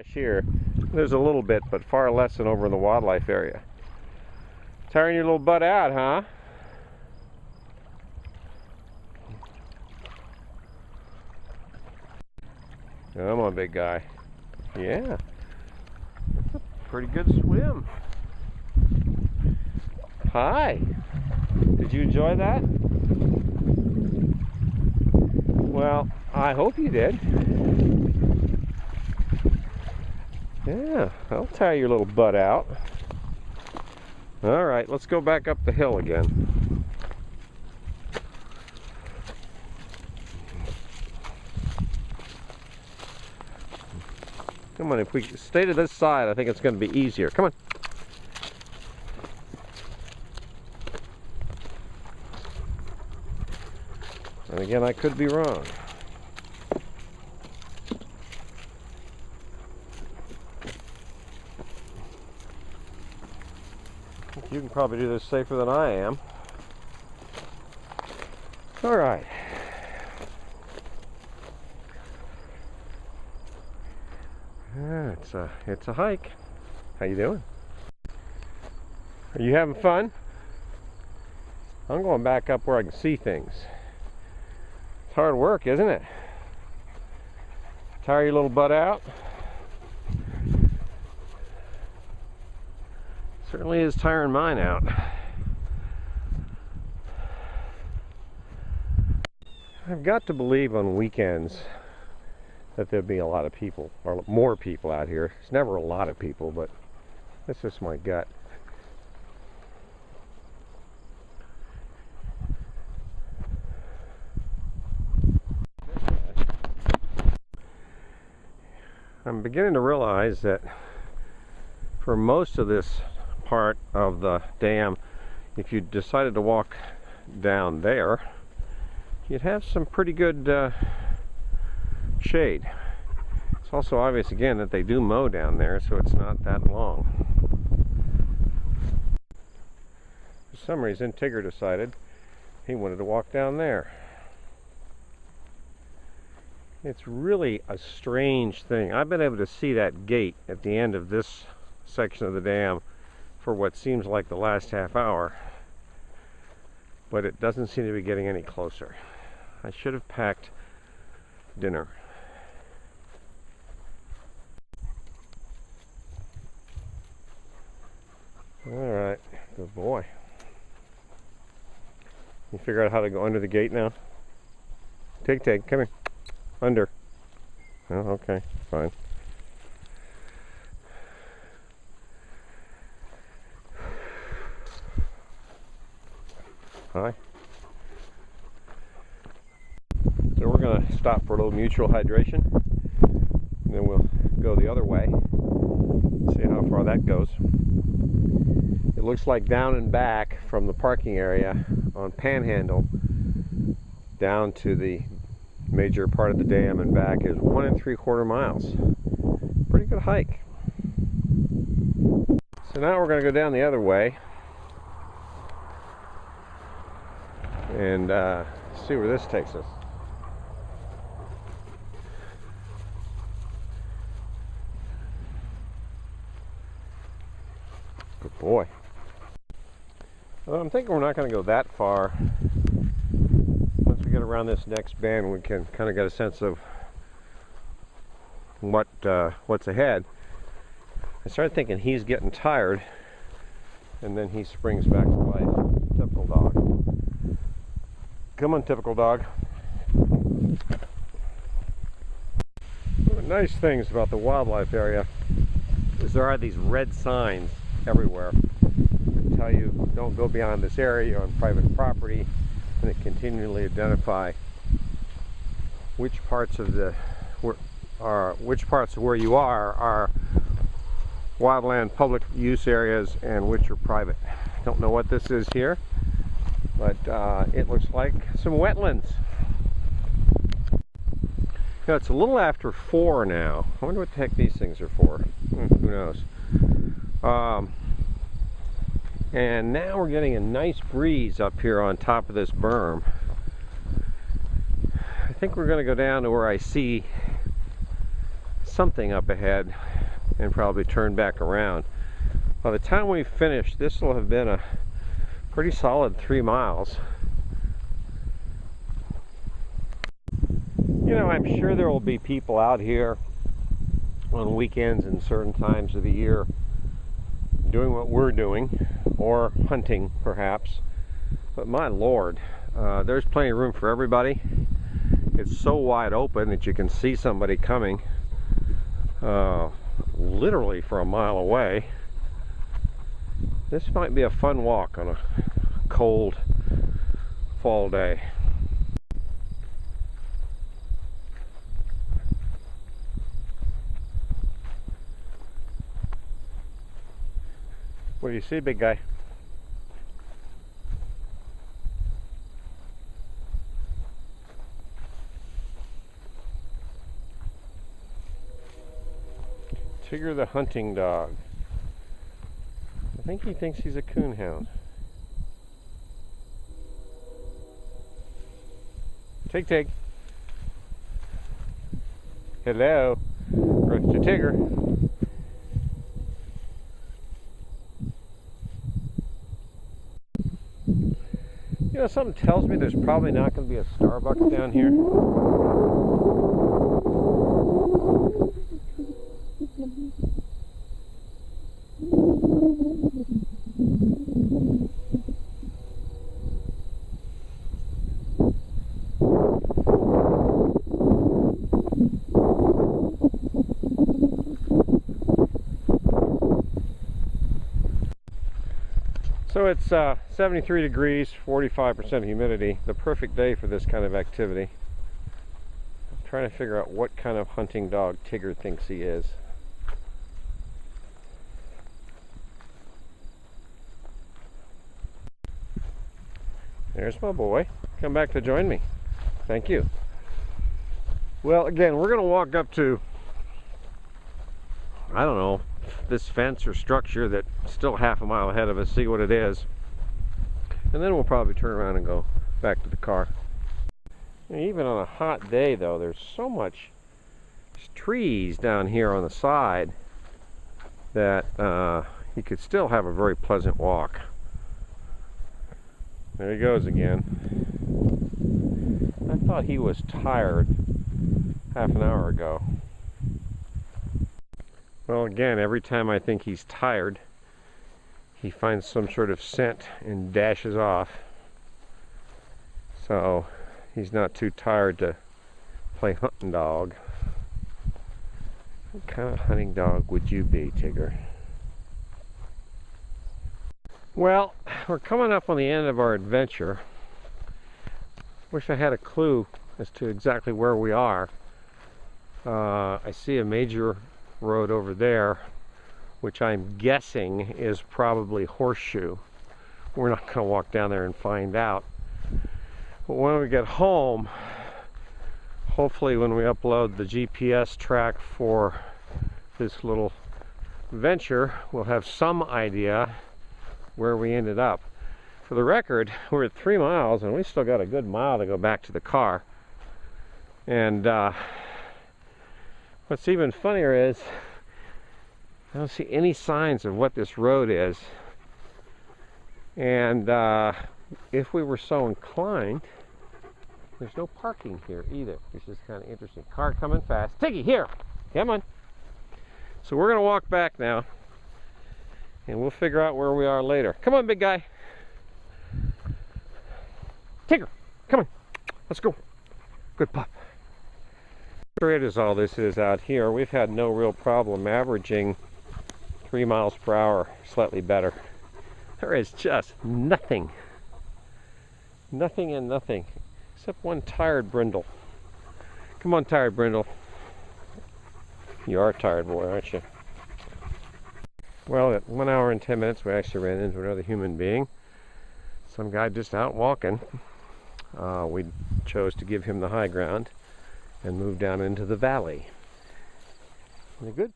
Here, there's a little bit, but far less than over in the wildlife area. Tiring your little butt out, huh? Come on, big guy. Yeah, that's a pretty good swim. Hi. Did you enjoy that? Well, I hope you did. Yeah, I'll tire your little butt out. All right, let's go back up the hill again. Come on, if we stay to this side, I think it's going to be easier. Come on. And again, I could be wrong. You can probably do this safer than I am. All right. Yeah, it's a hike. How you doing? Are you having fun? I'm going back up where I can see things. It's hard work, isn't it? Tire your little butt out. Certainly is tiring mine out. I've got to believe on weekends that there'll be a lot of people, or more people out here. It's never a lot of people, but that's just my gut. I'm beginning to realize that for most of this part of the dam, if you decided to walk down there, you'd have some pretty good shade. It's also obvious again that they do mow down there, so it's not that long. For some reason, Tigger decided he wanted to walk down there. It's really a strange thing. I've been able to see that gate at the end of this section of the dam for what seems like the last half hour, but it doesn't seem to be getting any closer. I should have packed dinner. All right, good boy. You figure out how to go under the gate now? Tig, come here. Under. Oh, okay, fine. Hi. So we're going to stop for a little mutual hydration, and then we'll go the other way, see how far that goes. It looks like down and back from the parking area on Panhandle down to the major part of the dam and back is 1 3/4 miles. Pretty good hike. So now we're going to go down the other way and see where this takes us. Good boy. Well, I'm thinking we're not going to go that far. Once we get around this next bend, we can kind of get a sense of what's ahead. I started thinking he's getting tired, and then he springs back to life. Typical dog. Come on, typical dog. One of the nice things about the wildlife area is there are these red signs everywhere that tell you don't go beyond this area, you're on private property, and it continually identify which parts of where you are wildland public use areas and which are private. Don't know what this is here, but it looks like some wetlands. Now, it's a little after 4 now. I wonder what the heck these things are for. Who knows? And now we're getting a nice breeze up here on top of this berm. I think we're going to go down to where I see something up ahead and probably turn back around. By the time we finish, this will have been a pretty solid 3 miles. You know, I'm sure there will be people out here on weekends and certain times of the year doing what we're doing, or hunting perhaps. But my Lord, there's plenty of room for everybody. It's so wide open that you can see somebody coming literally for a mile away. This might be a fun walk on a cold fall day. What do you see, big guy? Tigger the hunting dog. I think he thinks he's a coonhound. Tig Tig. Hello. Mr. Tigger. You know, something tells me there's probably not going to be a Starbucks down here. So it's 73 degrees, 45% humidity, the perfect day for this kind of activity. I'm trying to figure out what kind of hunting dog Tigger thinks he is. There's my boy. Come back to join me. Thank you. Well, again, we're going to walk up to, I don't know, this fence or structure that's still half a mile ahead of us, see what it is, and then we'll probably turn around and go back to the car. And even on a hot day though, there's so much trees down here on the side that you could still have a very pleasant walk. There he goes again. I thought he was tired half an hour ago. Well, again, every time I think he's tired, he finds some sort of scent and dashes off. So he's not too tired to play hunting dog. What kind of hunting dog would you be, Tigger? Well, we're coming up on the end of our adventure. Wish I had a clue as to exactly where we are. I see a major road over there, which I'm guessing is probably Horseshoe. We're not going to walk down there and find out. But when we get home, hopefully when we upload the GPS track for this little venture, we'll have some idea where we ended up. For the record, we're at 3 miles and we still got a good mile to go back to the car. And what's even funnier is I don't see any signs of what this road is. And if we were so inclined, there's no parking here either, which is kind of interesting. Car coming fast. Tiggy, here! Come on. So we're going to walk back now, and we'll figure out where we are later. Come on, big guy. Tigger, come on. Let's go. Good pup. Straight as all this is out here, we've had no real problem averaging 3 miles per hour, slightly better. There is just nothing. Nothing and nothing, except one tired brindle. Come on, tired brindle. You are a tired boy, aren't you? Well, at 1 hour and 10 minutes, we actually ran into another human being. Some guy just out walking. We chose to give him the high ground and move down into the valley. And the good